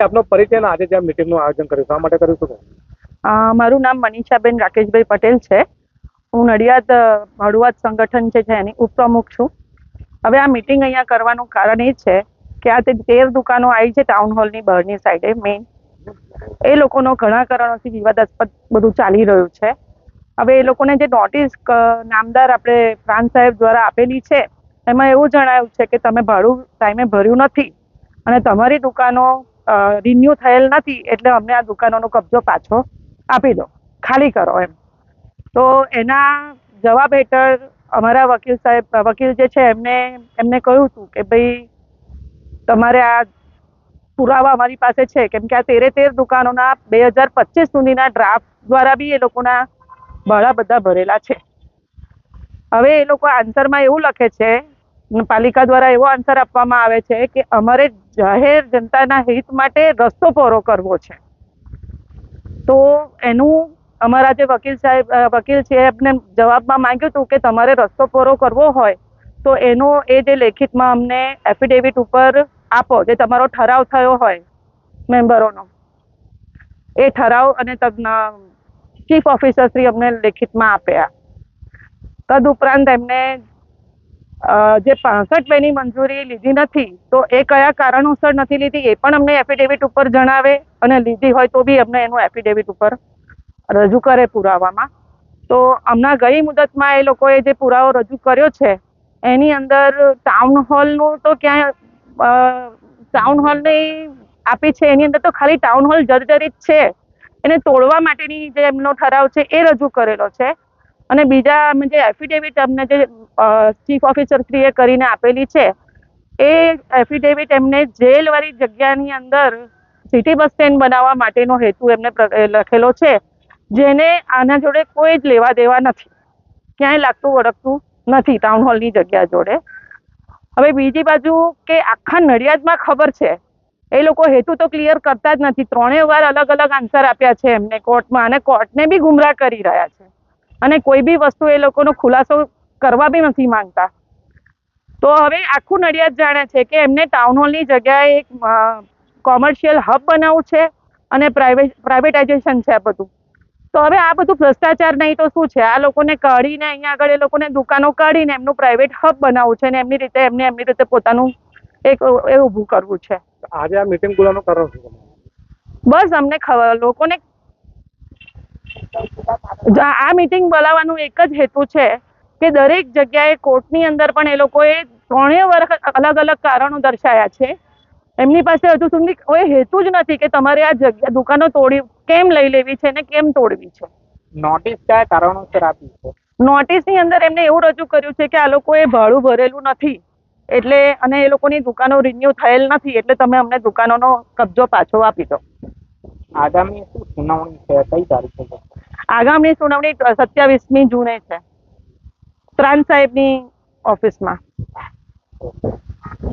આપનો પરિચય અને આજે જે મીટિંગનું આયોજન કર્યું શા માટે કર્યું હતું? મારું નામ મનીષાબેન રાકેશભાઈ પટેલ છે. હું નડિયાદ હળવદ સંગઠન છે એની ઉપપ્રમુખ છું. હવે આ મીટિંગ અહીંયા કરવાનું કારણ એ છે કે આ 13 દુકાનો આવી છે ટાઉન હોલની બહારની સાઈડે મેઇન. એ લોકોનો ઘણા કારણોથી વિવાદાસ્પદ બધું ચાલી રહ્યું છે. હવે એ લોકોને જે નોટિસ નામદાર આપણે પ્રાંત સાહેબ દ્વારા આપેલી છે એમાં એવું જણાવ્યું છે કે તમે ભાડું ટાઈમે ભર્યું નથી અને તમારી દુકાનો રિન્યુ થયેલ નથી, એટલે અમને આ દુકાનોનો કબજો પાછો આપી દો, ખાલી કરો એમ. તો એના જવાબ હેઠળ અમારા વકીલ જે છે એમને કહ્યું હતું કે ભાઈ તમારે આ પુરાવા અમારી પાસે છે, કેમ કે આ 13 દુકાનોના 2025 સુધીના ડ્રાફ્ટ દ્વારા બી એ લોકોના ભાડા બધા ભરેલા છે. હવે એ લોકો આન્સરમાં એવું લખે છે, પાલિકા દ્વારા એવો આન્સર આપવામાં આવે છે કે અમારે જાહેર જનતાના હિત માટે રસ્તો પહોળો કરવો છે. તો એનું અમારા જે વકીલ છે એમને જવાબમાં માંગ્યું હતું કે તમારે રસ્તો પહોળો કરવો હોય તો એનો એ જે લેખિતમાં અમને એફિડેવિટ ઉપર આપો, જે તમારો ઠરાવ થયો હોય મેમ્બરોનો, એ ઠરાવ અને ચીફ ઓફિસર શ્રી અમને લેખિતમાં આપ્યા. તદુપરાંત એમને જે 65 બેની મંજૂરી લીધી નથી તો એ કયા કારણોસર નથી લીધી એ પણ અમને એફિડેવિટ ઉપર જણાવે, અને લીધી હોય તો બી અમને એનું એફિડેવિટ ઉપર રજૂ કરે પુરાવામાં. તો હમણાં ગઈ મુદતમાં એ લોકોએ જે પુરાવો રજૂ કર્યો છે એની અંદર ટાઉન હોલનું તો ક્યાંય ટાઉન હોલને આપી છે એની અંદર તો ખાલી ટાઉન હોલ જર્જરિત છે, એને તોડવા માટેની જે એમનો ઠરાવ છે એ રજૂ કરેલો છે. અને બીજા જે એફિડેવિટ અમને જે ચીફ ઓફિસર શ્રીએ કરીને આપેલી છે એ એફિડેવિટ એમને જેલવાળી જગ્યાની અંદર સિટી બસ સ્ટેન્ડ બનાવવા માટેનો હેતુ એમને લખેલો છે, જેને આના જોડે કોઈ જ લેવા દેવા નથી, ક્યાંય લાગતું વળગતું નથી ટાઉન હોલની જગ્યા જોડે. હવે બીજી બાજુ કે આખા નડિયાદમાં ખબર છે, એ લોકો હેતુ તો ક્લિયર કરતા જ નથી. 3 વાર અલગ અલગ આન્સર આપ્યા છે એમને કોર્ટમાં, અને કોર્ટને બી ગુમરાહ કરી રહ્યા છે, અને કોઈ બી વસ્તુ એ લોકોનો ખુલાસો કરવા બી નથી માંગતા. તો હવે આખું નડિયાદ જાણે છે કે એમને ટાઉન હોલની જગ્યાએ એક કોમર્શિયલ હબ બનાવવું છે અને પ્રાઇવેટાઇઝેશન છે બધું. તો હવે આ બધું ભ્રષ્ટાચાર નહીં તો શું છે? આ લોકોને કાઢીને અહીંયા આગળ એ લોકોને દુકાનો કાઢીને એમનું પ્રાઇવેટ હબ બનાવવું છે અને એમની રીતે પોતાનું એક એ ઊભું કરવું છે. આજે આ મીટિંગ બોલાવવાનું કારણ શું? બસ અમને લોકોને આ મીટિંગ બોલાવવાનું એક જ હેતુ છે કે દરેક જગ્યાએ કોર્ટની અંદર પણ એ લોકોએ 3 વાર અલગ અલગ કારણો દર્શાવ્યા છે. એમની પાસે હજુ સુધી કોઈ હેતુ જ નથી કે તમારે આ જગ્યા દુકાનો કેમ લઈ લેવી છે ને કેમ તોડવી છે. નોટિસ કયા કારણોસર આપી છે? નોટિસની અંદર એમને એવું રજૂ કર્યું છે કે આ લોકોએ ભાડું ભરેલું નથી, એટલે અને એ લોકોની દુકાનો રિન્યુ થયેલ નથી, એટલે તમે અમને દુકાનોનો કબજો પાછો આપી દો. આગામી શું સુનાવણી છે? કઈ તારીખે છે? આગામી સુનાવણી 27મી જૂને છે પ્રાંત સાહેબની ઓફિસમાં.